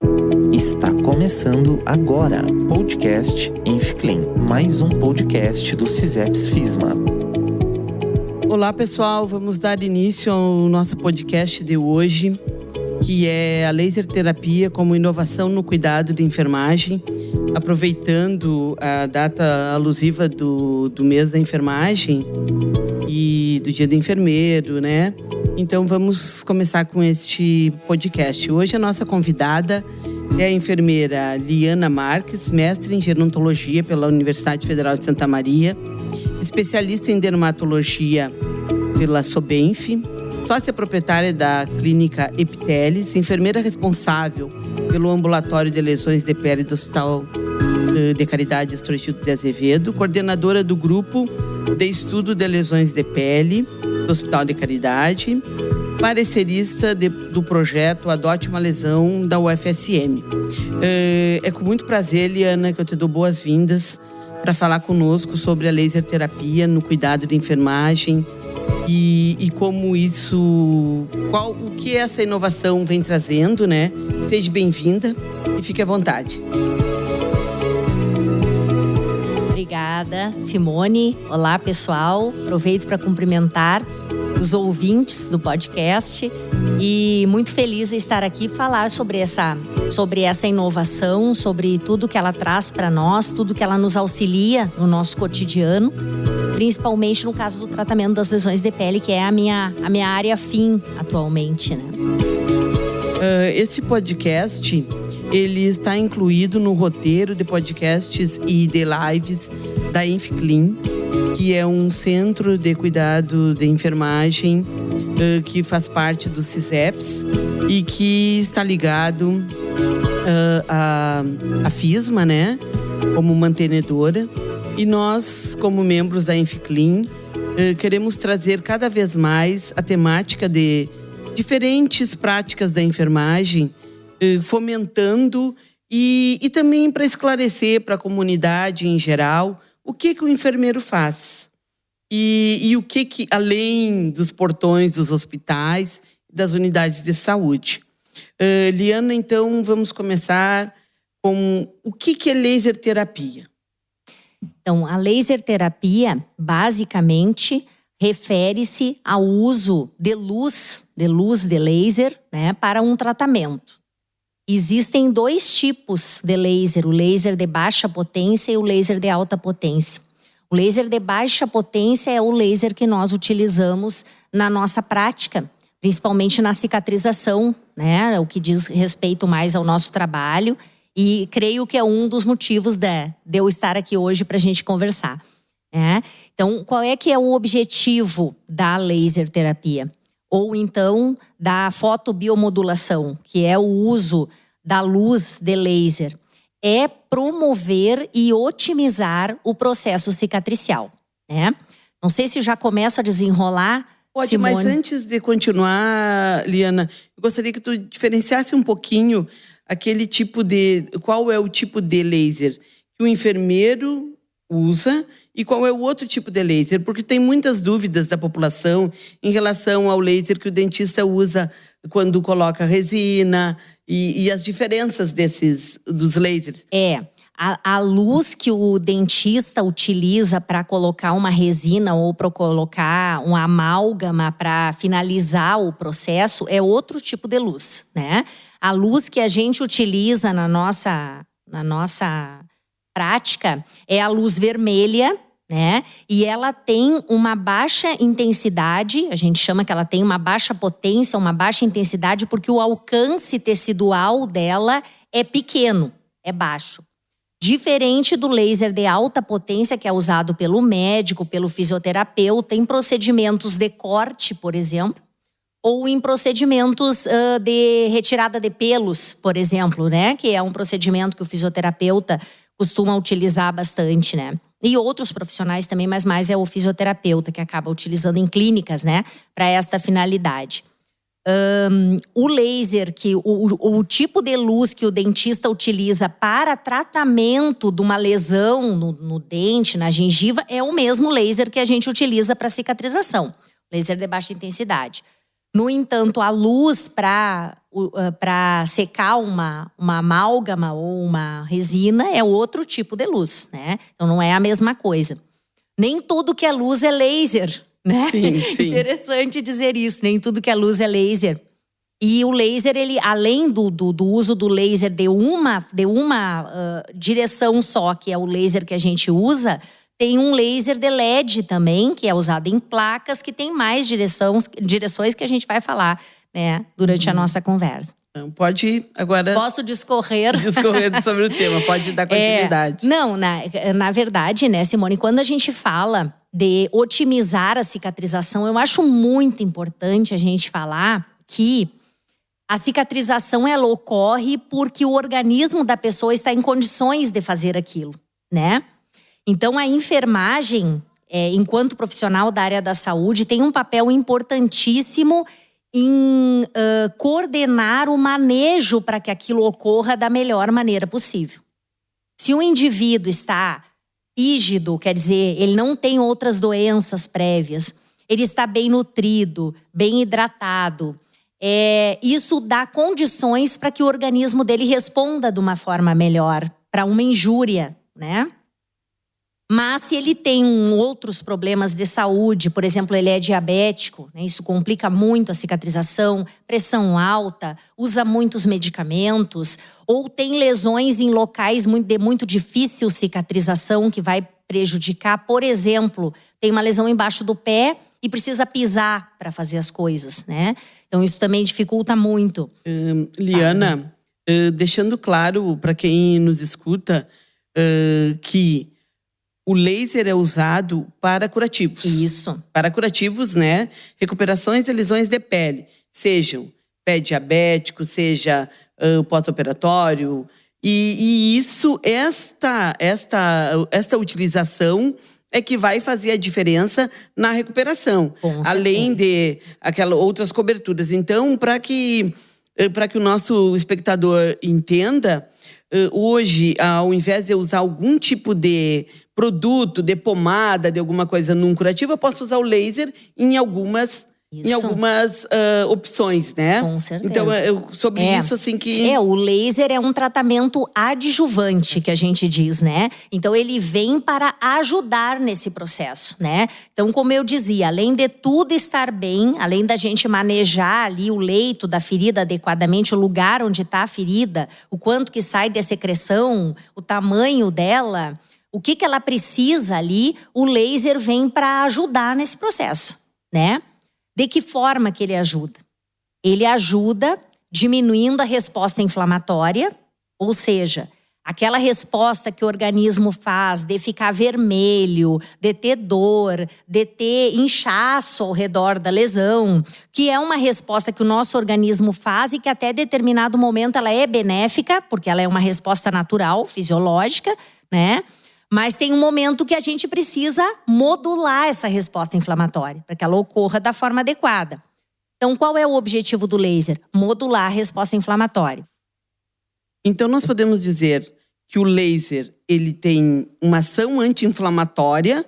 Está começando agora, podcast ENF-CLIN, mais um podcast do CISEPS FISMA. Olá pessoal, vamos dar início ao nosso podcast de hoje, que é a laser terapia como inovação no cuidado de enfermagem, aproveitando a data alusiva do mês da enfermagem e do dia do enfermeiro, né? Então vamos começar com este podcast. Hoje a nossa convidada é a enfermeira Liana Marques, mestre em gerontologia pela Universidade Federal de Santa Maria, especialista em dermatologia pela Sobenf, sócia proprietária da clínica Epiteles, enfermeira responsável pelo ambulatório de lesões de pele do Hospital de Caridade Astrogildo de Azevedo, coordenadora do grupo de estudo de lesões de pele do Hospital de Caridade, parecerista do projeto Adote uma Lesão da UFSM. É com muito prazer, Liana, que eu te dou boas-vindas para falar conosco sobre a laser terapia no cuidado de enfermagem e como isso, o que essa inovação vem trazendo, né? Seja bem-vinda e fique à vontade. Obrigada, Simone. Olá, pessoal. Aproveito para cumprimentar os ouvintes do podcast e muito feliz de estar aqui e falar sobre essa inovação, sobre tudo que ela traz para nós, tudo que ela nos auxilia no nosso cotidiano, principalmente no caso do tratamento das lesões de pele, que é a minha área afim atualmente, né? Esse podcast, ele está incluído no roteiro de podcasts e de lives da ENF-CLIN, que é um centro de cuidado de enfermagem que faz parte do CISEPS e que está ligado à FISMA, né, como mantenedora. E nós, como membros da ENF-CLIN, queremos trazer cada vez mais a temática de diferentes práticas da enfermagem, fomentando e também para esclarecer para a comunidade em geral o que o enfermeiro faz e o que além dos portões dos hospitais e das unidades de saúde. Liana, então vamos começar com o que é laser terapia? Então, a laser terapia, basicamente, refere-se ao uso de luz de laser, né, para um tratamento. Existem dois tipos de laser, o laser de baixa potência e o laser de alta potência. O laser de baixa potência é o laser que nós utilizamos na nossa prática, principalmente na cicatrização, né, o que diz respeito mais ao nosso trabalho. E creio que é um dos motivos de eu estar aqui hoje para a gente conversar. Né? Então, qual é que é o objetivo da laser terapia? Ou então da fotobiomodulação, que é o uso da luz de laser? É promover e otimizar o processo cicatricial. Né? Não sei se já começo a desenrolar. Pode, Simone. Mas antes de continuar, Liana, eu gostaria que tu diferenciasse um pouquinho qual é o tipo de laser que o enfermeiro usa e qual é o outro tipo de laser, porque tem muitas dúvidas da população em relação ao laser que o dentista usa quando coloca resina e as diferenças dos lasers. A luz que o dentista utiliza para colocar uma resina ou para colocar uma amálgama para finalizar o processo é outro tipo de luz, né? A luz que a gente utiliza na nossa prática é a luz vermelha, né? E ela tem uma baixa intensidade, a gente chama que ela tem uma baixa potência, uma baixa intensidade, porque o alcance tecidual dela é pequeno, é baixo. Diferente do laser de alta potência, que é usado pelo médico, pelo fisioterapeuta, em procedimentos de corte, por exemplo, ou em procedimentos de retirada de pelos, por exemplo, né? Que é um procedimento que o fisioterapeuta costuma utilizar bastante, né? E outros profissionais também, mas mais é o fisioterapeuta que acaba utilizando em clínicas, né? Para esta finalidade. O laser, o tipo de luz que o dentista utiliza para tratamento de uma lesão no dente, na gengiva, é o mesmo laser que a gente utiliza para cicatrização. Laser de baixa intensidade. No entanto, a luz para secar uma amálgama ou uma resina é outro tipo de luz, né? Então não é a mesma coisa. Nem tudo que é luz é laser, né? Sim, sim. Interessante dizer isso, nem tudo que é luz é laser. E o laser, ele, além do uso do laser de uma direção só, que é o laser que a gente usa, tem um laser de LED também, que é usado em placas, que tem mais direções que a gente vai falar, né, durante a nossa conversa. Então, pode agora... Posso discorrer sobre o tema, pode dar continuidade. Não, na verdade, né, Simone, quando a gente fala de otimizar a cicatrização, eu acho muito importante a gente falar que a cicatrização, ela ocorre porque o organismo da pessoa está em condições de fazer aquilo, né? Então, a enfermagem, enquanto profissional da área da saúde, tem um papel importantíssimo em coordenar o manejo para que aquilo ocorra da melhor maneira possível. Se o indivíduo está rígido, quer dizer, ele não tem outras doenças prévias, ele está bem nutrido, bem hidratado, isso dá condições para que o organismo dele responda de uma forma melhor para uma injúria, né? Mas se ele tem outros problemas de saúde, por exemplo, ele é diabético, né? Isso complica muito a cicatrização, pressão alta, usa muitos medicamentos, ou tem lesões em locais de muito difícil cicatrização que vai prejudicar. Por exemplo, tem uma lesão embaixo do pé e precisa pisar para fazer as coisas, né? Então isso também dificulta muito. Liana, deixando claro para quem nos escuta que o laser é usado para curativos. Isso. Para curativos, né? Recuperações de lesões de pele. Sejam pé diabético, seja pós-operatório. E isso, esta utilização é que vai fazer a diferença na recuperação. Além de outras coberturas. Então, para que o nosso espectador entenda, hoje, ao invés de usar algum tipo de produto, de pomada, de alguma coisa num curativo, eu posso usar o laser em algumas opções, né? Com certeza. Então, sobre isso, assim que... o laser é um tratamento adjuvante, que a gente diz, né? Então, ele vem para ajudar nesse processo, né? Então, como eu dizia, além de tudo estar bem, além da gente manejar ali o leito da ferida adequadamente, o lugar onde está a ferida, o quanto que sai de secreção, o tamanho dela, o que ela precisa ali, o laser vem para ajudar nesse processo, né? De que forma que ele ajuda? Ele ajuda diminuindo a resposta inflamatória, ou seja, aquela resposta que o organismo faz de ficar vermelho, de ter dor, de ter inchaço ao redor da lesão, que é uma resposta que o nosso organismo faz e que até determinado momento ela é benéfica, porque ela é uma resposta natural, fisiológica, né? Mas tem um momento que a gente precisa modular essa resposta inflamatória, para que ela ocorra da forma adequada. Então, qual é o objetivo do laser? Modular a resposta inflamatória. Então, nós podemos dizer que o laser, ele tem uma ação anti-inflamatória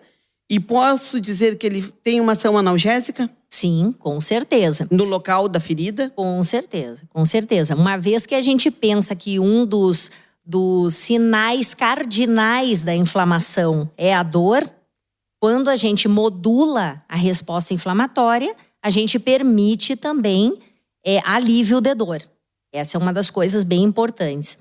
e posso dizer que ele tem uma ação analgésica? Sim, com certeza. No local da ferida? Com certeza, com certeza. Uma vez que a gente pensa que um dos sinais cardinais da inflamação é a dor, quando a gente modula a resposta inflamatória, a gente permite também alívio de dor. Essa é uma das coisas bem importantes.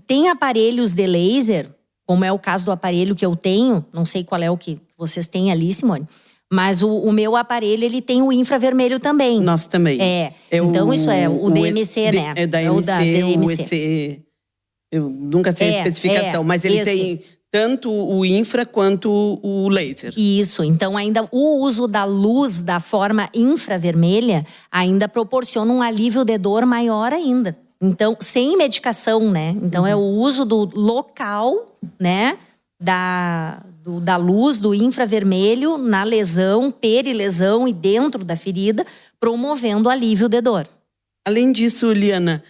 Tem aparelhos de laser, como é o caso do aparelho que eu tenho, não sei qual é o que vocês têm ali, Simone, mas o meu aparelho, ele tem o infravermelho também. Nosso também. Então isso é o DMC, né? É da DMC, o EC. Eu nunca sei a especificação, mas ele tem tanto o infra quanto o laser. Isso, então ainda o uso da luz da forma infravermelha ainda proporciona um alívio de dor maior ainda. Então, sem medicação, né? Então é o uso do local, né? Da luz do infravermelho na lesão, perilesão e dentro da ferida, promovendo alívio de dor. Além disso, Liana,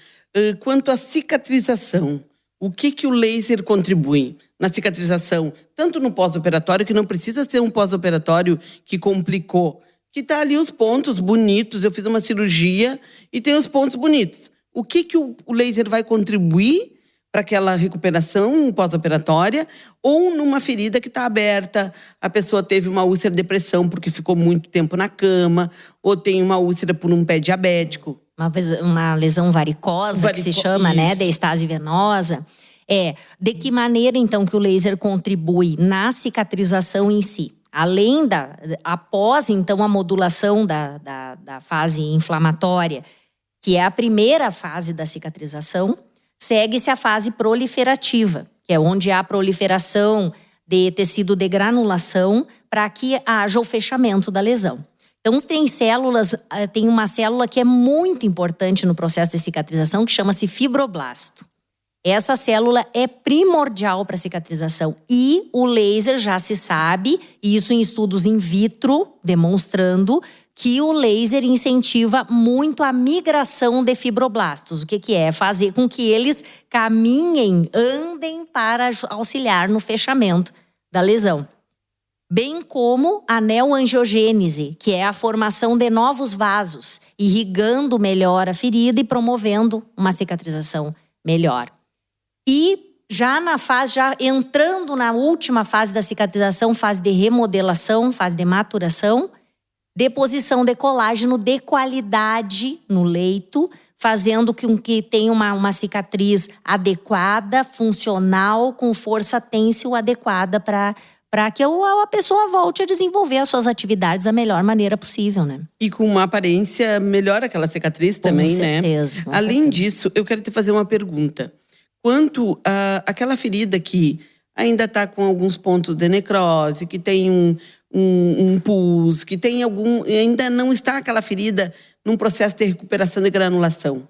quanto à cicatrização, o que o laser contribui na cicatrização? Tanto no pós-operatório, que não precisa ser um pós-operatório que complicou, que tá ali os pontos bonitos. Eu fiz uma cirurgia e tem os pontos bonitos. O que o laser vai contribuir para aquela recuperação pós-operatória, ou numa ferida que está aberta, a pessoa teve uma úlcera de depressão porque ficou muito tempo na cama, ou tem uma úlcera por um pé diabético. Uma lesão varicosa, que se chama, né, de estase venosa. De que maneira, então, que o laser contribui na cicatrização em si? Após, então, a modulação da fase inflamatória, que é a primeira fase da cicatrização, segue-se a fase proliferativa, que é onde há proliferação de tecido de granulação para que haja o fechamento da lesão. Então, tem uma célula que é muito importante no processo de cicatrização, que chama-se fibroblasto. Essa célula é primordial para a cicatrização e o laser já se sabe, e isso em estudos in vitro, demonstrando que o laser incentiva muito a migração de fibroblastos. O que é? Fazer com que eles caminhem, andem para auxiliar no fechamento da lesão. Bem como a neoangiogênese, que é a formação de novos vasos, irrigando melhor a ferida e promovendo uma cicatrização melhor. E já entrando na última fase da cicatrização, fase de remodelação, fase de maturação, deposição de colágeno de qualidade no leito, fazendo com que tenha uma cicatriz adequada, funcional, com força têncil adequada para que a pessoa volte a desenvolver as suas atividades da melhor maneira possível, né? E com uma aparência melhor aquela cicatriz também, né? Com certeza. Além disso, eu quero te fazer uma pergunta. Quanto àquela ferida que ainda está com alguns pontos de necrose, que tem um pus, que tem ainda não está aquela ferida num processo de recuperação de granulação.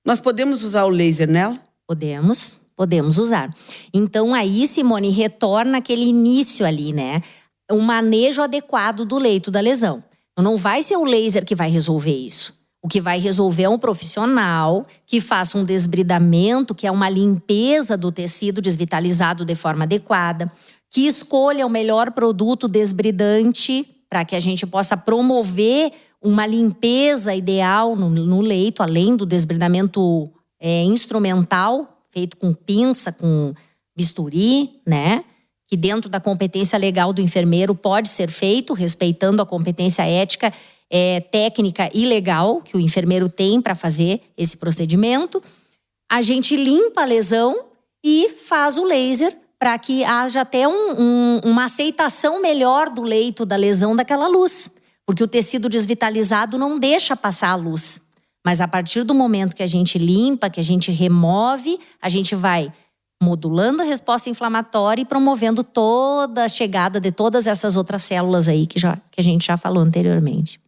Nós podemos usar o laser nela? Podemos usar. Então aí, Simone, retorna aquele início ali, né? Um manejo adequado do leito da lesão. Então não vai ser o laser que vai resolver isso. O que vai resolver é um profissional que faça um desbridamento, que é uma limpeza do tecido desvitalizado de forma adequada, que escolha o melhor produto desbridante para que a gente possa promover uma limpeza ideal no leito, além do desbridamento instrumental, feito com pinça, com bisturi, né? Que dentro da competência legal do enfermeiro pode ser feito, respeitando a competência ética, técnica e legal que o enfermeiro tem para fazer esse procedimento. A gente limpa a lesão e faz o laser para que haja até uma aceitação melhor do leito da lesão daquela luz. Porque o tecido desvitalizado não deixa passar a luz. Mas a partir do momento que a gente limpa, que a gente remove, a gente vai modulando a resposta inflamatória e promovendo toda a chegada de todas essas outras células aí que a gente já falou anteriormente.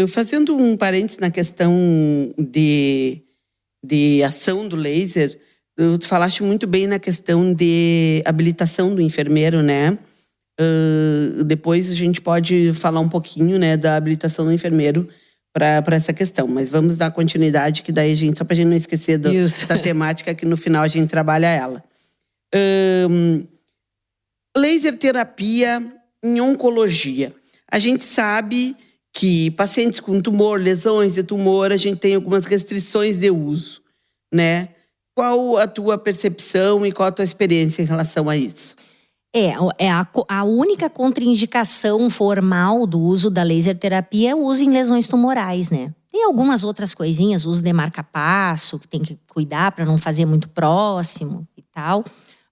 Fazendo um parênteses na questão de ação do laser, tu falaste muito bem na questão de habilitação do enfermeiro, né? Depois a gente pode falar um pouquinho, né, da habilitação do enfermeiro para essa questão. Mas vamos dar continuidade, que daí só para a gente não esquecer da temática, que no final a gente trabalha ela. Laser terapia em oncologia. A gente sabe que pacientes com tumor, lesões de tumor, a gente tem algumas restrições de uso, né? Qual a tua percepção e qual a tua experiência em relação a isso? A única contraindicação formal do uso da laser terapia é o uso em lesões tumorais, né? Tem algumas outras coisinhas, uso de marca-passo, que tem que cuidar para não fazer muito próximo e tal.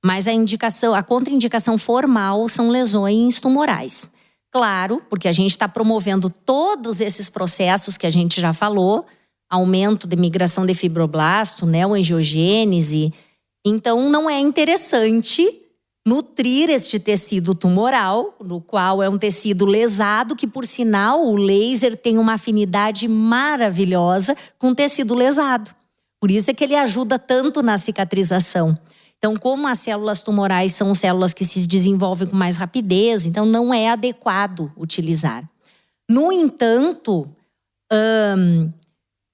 Mas a contraindicação formal são lesões tumorais. Claro, porque a gente está promovendo todos esses processos que a gente já falou, aumento de migração de fibroblasto, neoangiogênese. Então, não é interessante nutrir este tecido tumoral, no qual é um tecido lesado, que, por sinal, o laser tem uma afinidade maravilhosa com o tecido lesado. Por isso é que ele ajuda tanto na cicatrização. Então, como as células tumorais são células que se desenvolvem com mais rapidez, então não é adequado utilizar. No entanto,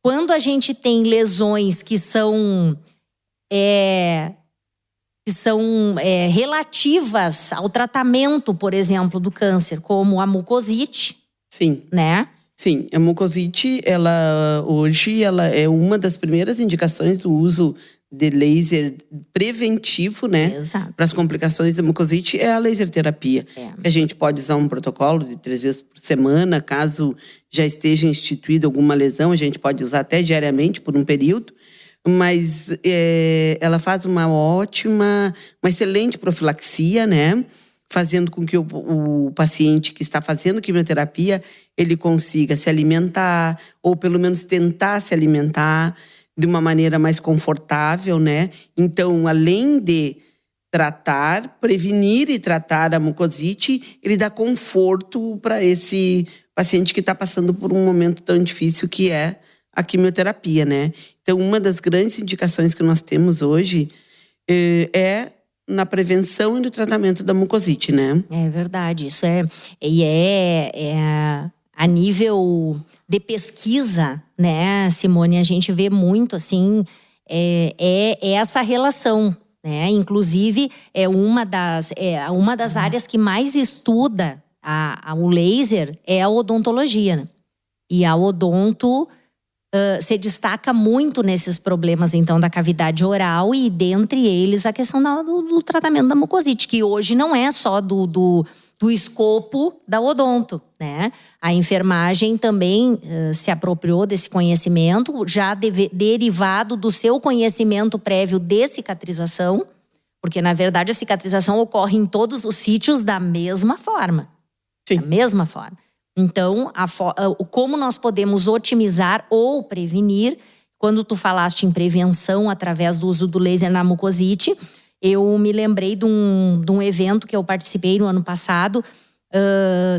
quando a gente tem lesões que são relativas ao tratamento, por exemplo, do câncer, como a mucosite, Sim. né? Sim, a mucosite, hoje ela é uma das primeiras indicações do uso de laser preventivo, né? Exato. Para as complicações da mucosite é a laser terapia. É. A gente pode usar um protocolo de 3 vezes por semana, caso já esteja instituída alguma lesão, a gente pode usar até diariamente por um período. Mas ela faz uma excelente profilaxia, né? Fazendo com que o paciente que está fazendo quimioterapia, ele consiga se alimentar, ou pelo menos tentar se alimentar de uma maneira mais confortável, né? Então, além de prevenir e tratar a mucosite, ele dá conforto para esse paciente que está passando por um momento tão difícil que é a quimioterapia, né? Então, uma das grandes indicações que nós temos hoje é na prevenção e no tratamento da mucosite, né? É verdade, isso a nível de pesquisa, né, Simone, a gente vê muito, assim, essa relação, né? Inclusive, é uma das áreas que mais estuda o laser é a odontologia, né? E a odonto se destaca muito nesses problemas, então, da cavidade oral e, dentre eles, a questão do tratamento da mucosite, que hoje não é só do escopo da odonto, né? A enfermagem também se apropriou desse conhecimento, já derivado do seu conhecimento prévio de cicatrização, porque, na verdade, a cicatrização ocorre em todos os sítios da mesma forma. Sim. Da mesma forma. Então, como nós podemos otimizar ou prevenir, quando tu falaste em prevenção através do uso do laser na mucosite, eu me lembrei de um evento que eu participei no ano passado,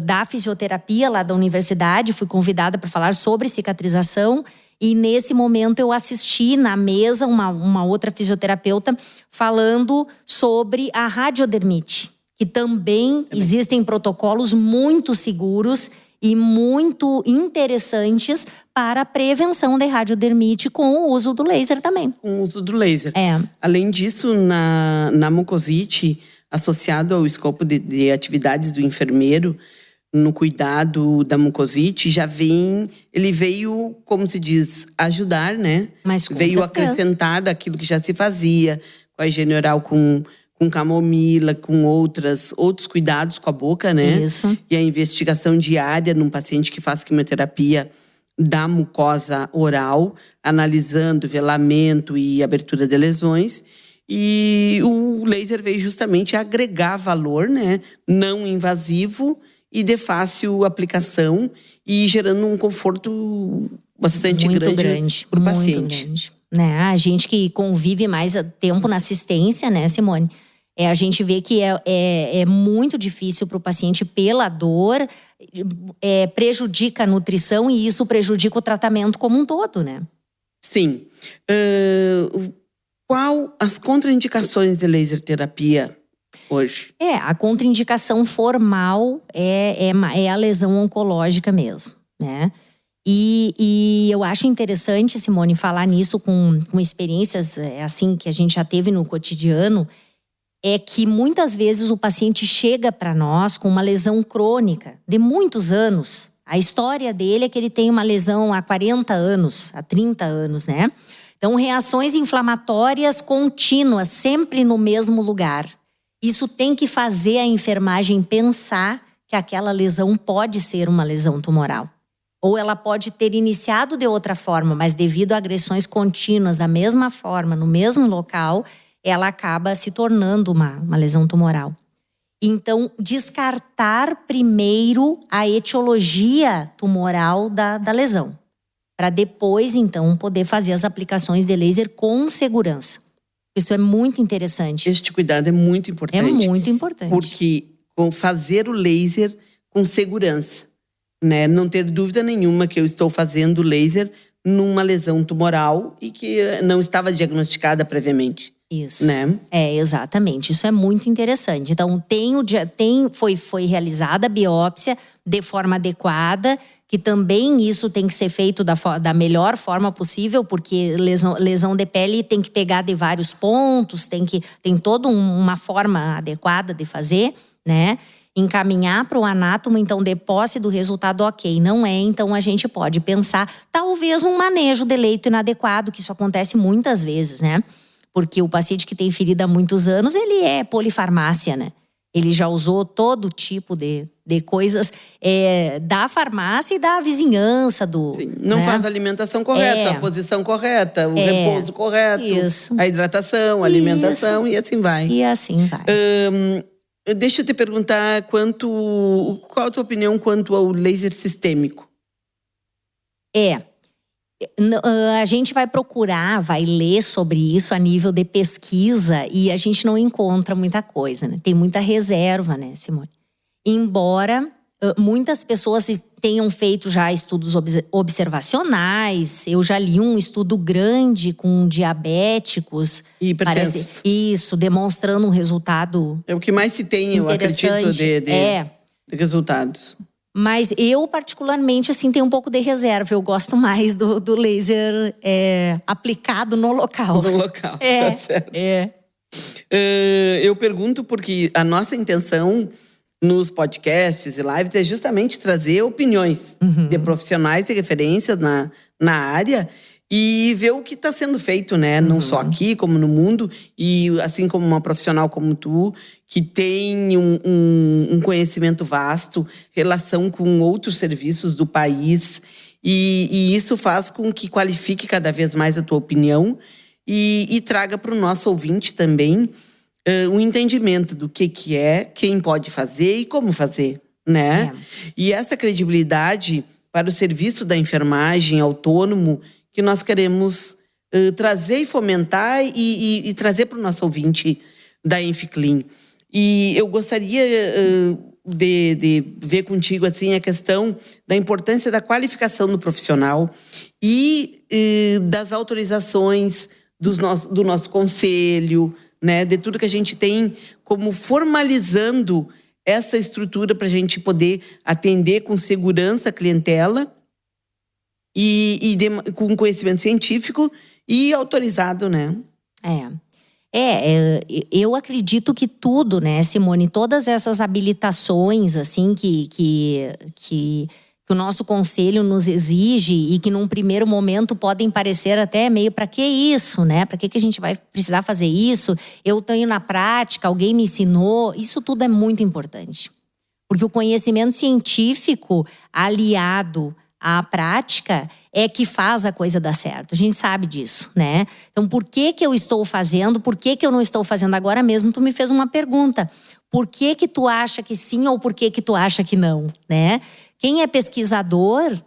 da fisioterapia lá da universidade, fui convidada para falar sobre cicatrização e nesse momento eu assisti na mesa uma outra fisioterapeuta falando sobre a radiodermite, que também existem protocolos muito seguros e muito interessantes para a prevenção de radiodermite com o uso do laser também. Com o uso do laser. É. Além disso, na mucosite, associado ao escopo de atividades do enfermeiro, no cuidado da mucosite, ele veio, como se diz, ajudar, né? Mas com veio certeza. Acrescentar daquilo que já se fazia, com a higiene oral, com camomila, com outros cuidados com a boca, né? Isso. E a investigação diária num paciente que faz quimioterapia da mucosa oral, analisando velamento e abertura de lesões. E o laser veio justamente agregar valor, né? Não invasivo e de fácil aplicação e gerando um conforto bastante grande para o paciente. Grande. Né? A gente que convive mais tempo na assistência, né, Simone? A gente vê que é muito difícil para o paciente pela dor, prejudica a nutrição e isso prejudica o tratamento como um todo, né? Sim. Qual as contraindicações de laser terapia hoje? A contraindicação formal é a lesão oncológica mesmo, né? E eu acho interessante, Simone, falar nisso com experiências assim que a gente já teve no cotidiano, é que muitas vezes o paciente chega para nós com uma lesão crônica de muitos anos. A história dele é que ele tem uma lesão há 40 anos, há 30 anos, né? Então, reações inflamatórias contínuas, sempre no mesmo lugar. Isso tem que fazer a enfermagem pensar que aquela lesão pode ser uma lesão tumoral. Ou ela pode ter iniciado de outra forma, mas devido a agressões contínuas da mesma forma, no mesmo local, ela acaba se tornando uma lesão tumoral. Então, descartar primeiro a etiologia tumoral da lesão, para depois, então, poder fazer as aplicações de laser com segurança. Isso é muito interessante. Este cuidado é muito importante. É muito importante. Porque fazer o laser com segurança, né? Não ter dúvida nenhuma que eu estou fazendo laser numa lesão tumoral e que não estava diagnosticada previamente. Isso. Né? Exatamente. Isso é muito interessante. Então, foi realizada a biópsia de forma adequada, que também isso tem que ser feito da melhor forma possível, porque lesão de pele tem que pegar de vários pontos, tem toda uma forma adequada de fazer, né? encaminhar para o anátomo, então, de posse do resultado, ok, não é, então a gente pode pensar, talvez, um manejo de leito inadequado, que isso acontece muitas vezes, né? Porque o paciente que tem ferida há muitos anos, ele é polifarmácia, né? Ele já usou todo tipo de coisas da farmácia e da vizinhança do... Sim, não né? faz a alimentação correta, a posição correta, o repouso correto, a hidratação, a alimentação e assim vai. E assim vai. Deixa eu te perguntar qual a tua opinião quanto ao laser sistêmico? A gente vai procurar, vai ler sobre isso a nível de pesquisa e a gente não encontra muita coisa, né? Tem muita reserva, né, Simone? Embora muitas pessoas tenham feito já estudos observacionais, eu já li um estudo grande com diabéticos. Hipertensos. Isso, demonstrando um resultado É o que mais se tem, eu acredito, de resultados. Mas eu, particularmente, assim, tenho um pouco de reserva. Eu gosto mais do laser aplicado no local. No local, tá certo. Eu pergunto porque a nossa intenção nos podcasts e lives é justamente trazer opiniões de profissionais e referências na área e ver o que está sendo feito, né? Não só aqui, como no mundo. E assim como uma profissional como tu, que tem um conhecimento vasto, relação com outros serviços do país. E isso faz com que qualifique cada vez mais a tua opinião e traga para o nosso ouvinte também um entendimento do que é, quem pode fazer e como fazer, né? E essa credibilidade para o serviço da enfermagem autônomo que nós queremos trazer e fomentar e trazer para o nosso ouvinte da ENFICLIN. E eu gostaria de ver contigo assim, a questão da importância da qualificação do profissional e das autorizações do nosso conselho, né, de tudo que a gente tem como formalizando essa estrutura para a gente poder atender com segurança a clientela com conhecimento científico e autorizado, né? Eu acredito que tudo, né, Simone, todas essas habilitações, assim, que o nosso conselho nos exige e que num primeiro momento podem parecer até meio, para que isso, né? Para que a gente vai precisar fazer isso? Eu tenho na prática, alguém me ensinou. Isso tudo é muito importante. Porque o conhecimento científico aliado à prática é que faz a coisa dar certo. A gente sabe disso, né? Então, por que eu estou fazendo? Por que eu não estou fazendo agora mesmo? Tu me fez uma pergunta. Por que tu acha que sim ou por que tu acha que não, né? Quem é pesquisador,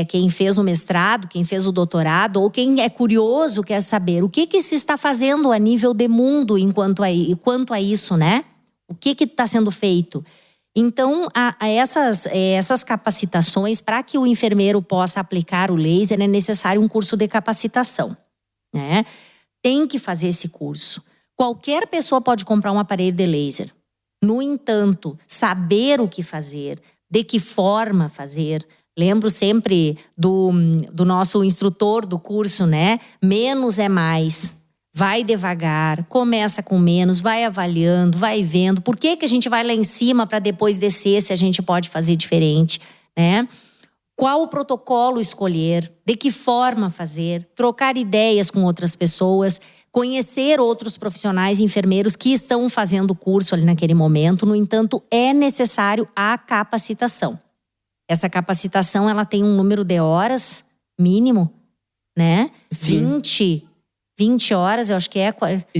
quem fez o mestrado, quem fez o doutorado, ou quem é curioso, quer saber o que se está fazendo a nível de mundo quanto a isso, né? O que está sendo feito? Então, essas capacitações, para que o enfermeiro possa aplicar o laser, é necessário um curso de capacitação, né? Tem que fazer esse curso. Qualquer pessoa pode comprar um aparelho de laser. No entanto, saber o que fazer, de que forma fazer. Lembro sempre do nosso instrutor do curso, né? Menos é mais. Vai devagar, começa com menos, vai avaliando, vai vendo. Por que a gente vai lá em cima para depois descer se a gente pode fazer diferente, né? Qual o protocolo escolher, de que forma fazer, trocar ideias com outras pessoas, conhecer outros profissionais enfermeiros que estão fazendo o curso ali naquele momento. No entanto, é necessário a capacitação. Essa capacitação, ela tem um número de horas mínimo, né? Sim. 20 horas, eu acho que é.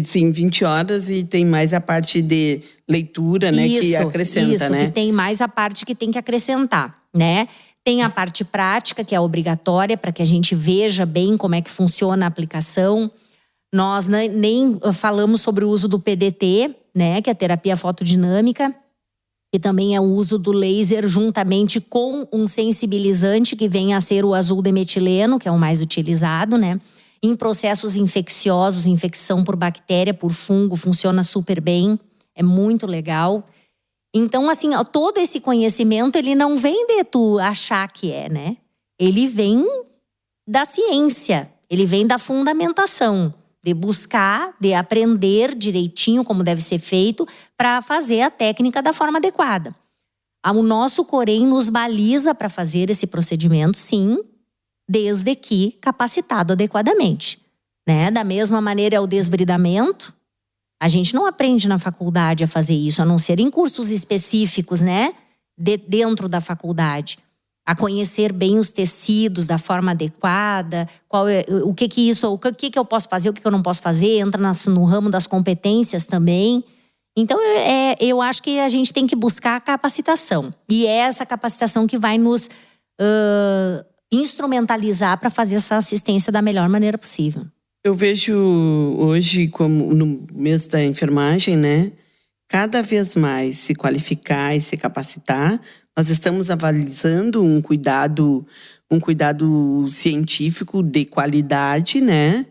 Sim, 20 horas e tem mais a parte de leitura, né? Isso, que acrescenta, né? Que tem mais a parte que tem que acrescentar, né? Tem a parte prática, que é obrigatória, para que a gente veja bem como é que funciona a aplicação. Nós nem falamos sobre o uso do PDT, né? Que é a terapia fotodinâmica, que também é o uso do laser juntamente com um sensibilizante, que vem a ser o azul de metileno, que é o mais utilizado, né? Em processos infecciosos, infecção por bactéria, por fungo, funciona super bem, é muito legal. Então, assim, todo esse conhecimento, ele não vem de tu achar que né? Ele vem da ciência, ele vem da fundamentação, de buscar, de aprender direitinho como deve ser feito para fazer a técnica da forma adequada. O nosso Corém nos baliza para fazer esse procedimento, sim, desde que capacitado adequadamente, né? Da mesma maneira é o desbridamento. A gente não aprende na faculdade a fazer isso, a não ser em cursos específicos, né? Dentro da faculdade. A conhecer bem os tecidos da forma adequada, o que eu posso fazer, o que eu não posso fazer, entra no ramo das competências também. Então, eu acho que a gente tem que buscar a capacitação. E é essa capacitação que vai nos instrumentalizar para fazer essa assistência da melhor maneira possível. Eu vejo hoje, como no mês da enfermagem, né? Cada vez mais se qualificar e se capacitar. Nós estamos avalizando um cuidado científico de qualidade, né?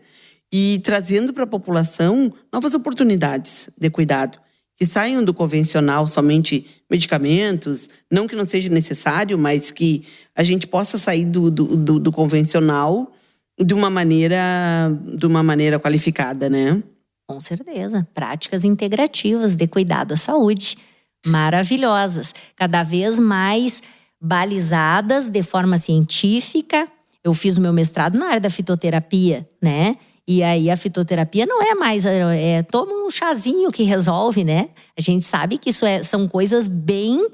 E trazendo para a população novas oportunidades de cuidado. Que saiam do convencional somente medicamentos, não que não seja necessário, mas que a gente possa sair do convencional de uma maneira qualificada, né? Com certeza. Práticas integrativas de cuidado à saúde. Maravilhosas. Cada vez mais balizadas de forma científica. Eu fiz o meu mestrado na área da fitoterapia, né? E aí a fitoterapia não é mais, toma um chazinho que resolve, né? A gente sabe que isso são coisas bem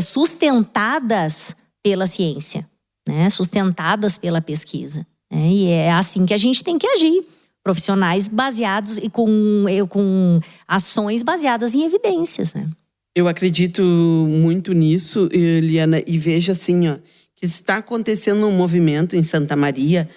sustentadas pela ciência, né? Sustentadas pela pesquisa. Né? E é assim que a gente tem que agir. Profissionais baseados e com ações baseadas em evidências, né? Eu acredito muito nisso, Liana, e vejo assim, ó, que está acontecendo um movimento em Santa Maria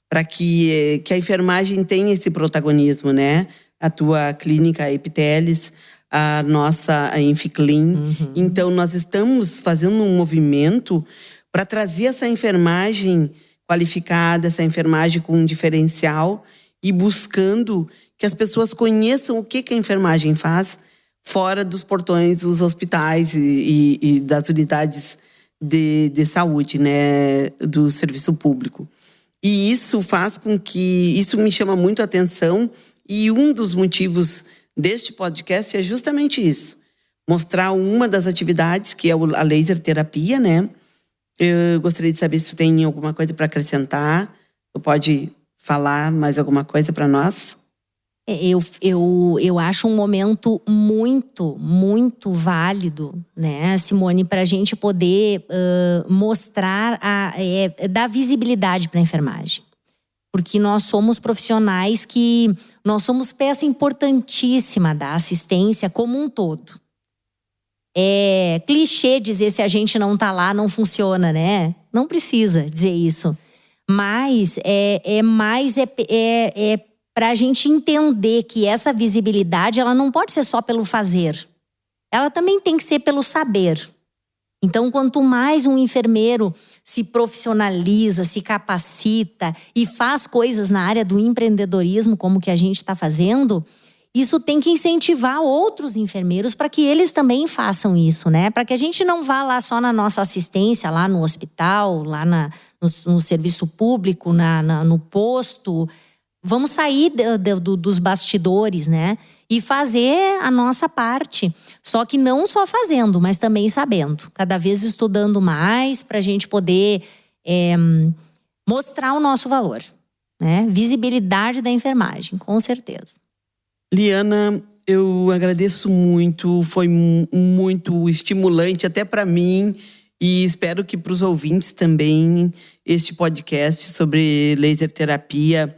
para que a enfermagem tenha esse protagonismo, né? A tua clínica Epiteles, a nossa a Inficlean. Uhum. Então, nós estamos fazendo um movimento para trazer essa enfermagem qualificada, essa enfermagem com um diferencial e buscando que as pessoas conheçam o que a enfermagem faz fora dos portões dos hospitais e das unidades de saúde, né? Do serviço público. E isso faz com que... Isso me chama muito a atenção. E um dos motivos deste podcast é justamente isso. Mostrar uma das atividades, que é a laser terapia, né? Eu gostaria de saber se tu tem alguma coisa para acrescentar. Tu pode falar mais alguma coisa para nós? Eu acho um momento muito, muito válido, né, Simone, para a gente poder mostrar, dar visibilidade para a enfermagem. Porque nós somos profissionais nós somos peça importantíssima da assistência como um todo. É clichê dizer se a gente não tá lá, não funciona, né? Não precisa dizer isso. Mas para a gente entender que essa visibilidade ela não pode ser só pelo fazer. Ela também tem que ser pelo saber. Então, quanto mais um enfermeiro se profissionaliza, se capacita e faz coisas na área do empreendedorismo, como que a gente está fazendo, isso tem que incentivar outros enfermeiros para que eles também façam isso, né? Para que a gente não vá lá só na nossa assistência, lá no hospital, lá no serviço público, no posto. Vamos sair dos bastidores, né? E fazer a nossa parte. Só que não só fazendo, mas também sabendo. Cada vez estudando mais para a gente poder mostrar o nosso valor. Né? Visibilidade da enfermagem, com certeza. Liana, eu agradeço muito. Foi muito estimulante até para mim. E espero que para os ouvintes também este podcast sobre laser terapia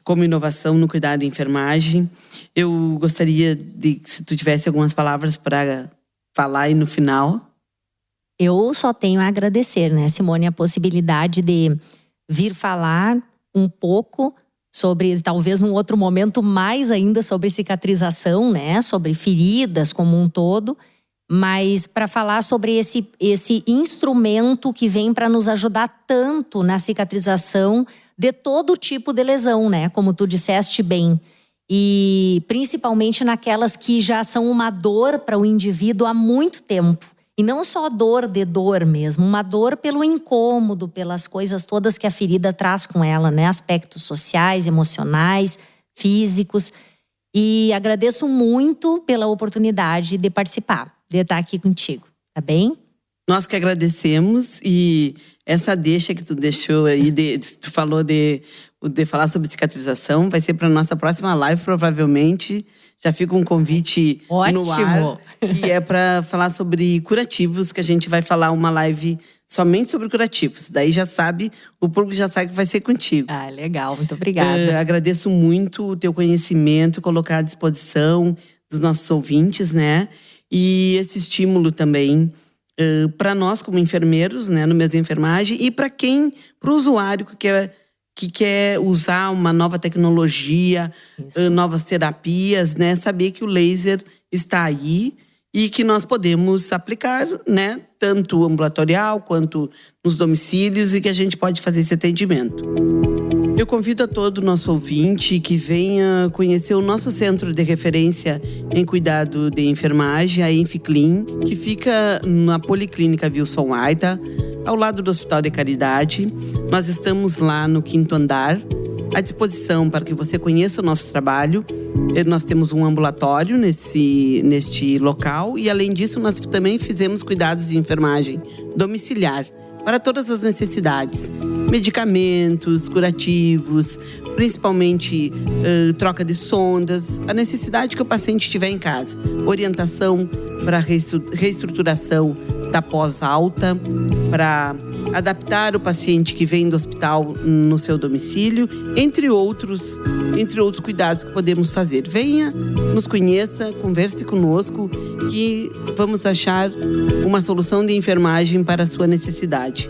como inovação no cuidado da enfermagem. Eu gostaria de, se tu tivesse algumas palavras para falar aí no final. Eu só tenho a agradecer, né, Simone, a possibilidade de vir falar um pouco sobre, talvez num outro momento mais ainda, sobre cicatrização, né, sobre feridas como um todo, mas para falar sobre esse instrumento que vem para nos ajudar tanto na cicatrização de todo tipo de lesão, né? Como tu disseste bem. E principalmente naquelas que já são uma dor para o indivíduo há muito tempo. E não só dor de dor mesmo, uma dor pelo incômodo, pelas coisas todas que a ferida traz com ela, né? Aspectos sociais, emocionais, físicos. E agradeço muito pela oportunidade de participar, de estar aqui contigo, tá bem? Nós que agradecemos, e essa deixa que tu deixou aí, tu falou de falar sobre cicatrização, vai ser para nossa próxima live, provavelmente. Já fica um convite no ar, que é para falar sobre curativos, que a gente vai falar uma live somente sobre curativos. Daí já sabe, o público já sabe que vai ser contigo. Ah, legal, muito obrigada. Agradeço muito o teu conhecimento, colocar à disposição dos nossos ouvintes, né? E esse estímulo também para nós como enfermeiros, né, no mês de enfermagem, e para o usuário que quer usar uma nova tecnologia, novas terapias, né, saber que o laser está aí e que nós podemos aplicar, né, tanto ambulatorial quanto nos domicílios, e que a gente pode fazer esse atendimento. Eu convido a todo nosso ouvinte que venha conhecer o nosso centro de referência em cuidado de enfermagem, a Enficlin, que fica na Policlínica Wilson Aita, ao lado do Hospital de Caridade. Nós estamos lá no 5º andar, à disposição para que você conheça o nosso trabalho. Nós temos um ambulatório neste local, e além disso nós também fizemos cuidados de enfermagem domiciliar para todas as necessidades. Medicamentos, curativos, principalmente troca de sondas, a necessidade que o paciente tiver em casa. Orientação para reestruturação da pós-alta, para adaptar o paciente que vem do hospital no seu domicílio, entre outros cuidados que podemos fazer. Venha, nos conheça, converse conosco, que vamos achar uma solução de enfermagem para a sua necessidade.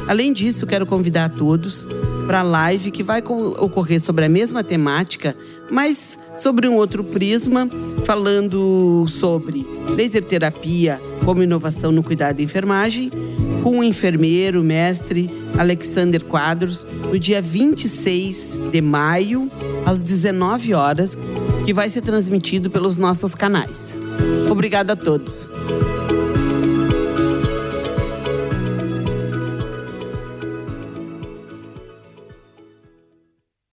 Além disso, quero convidar a todos para a live que vai ocorrer sobre a mesma temática, mas sobre um outro prisma, falando sobre laser terapia como inovação no cuidado de enfermagem, com o enfermeiro, mestre Alexander Quadros, no dia 26 de maio, às 19 horas, que vai ser transmitido pelos nossos canais. Obrigada a todos.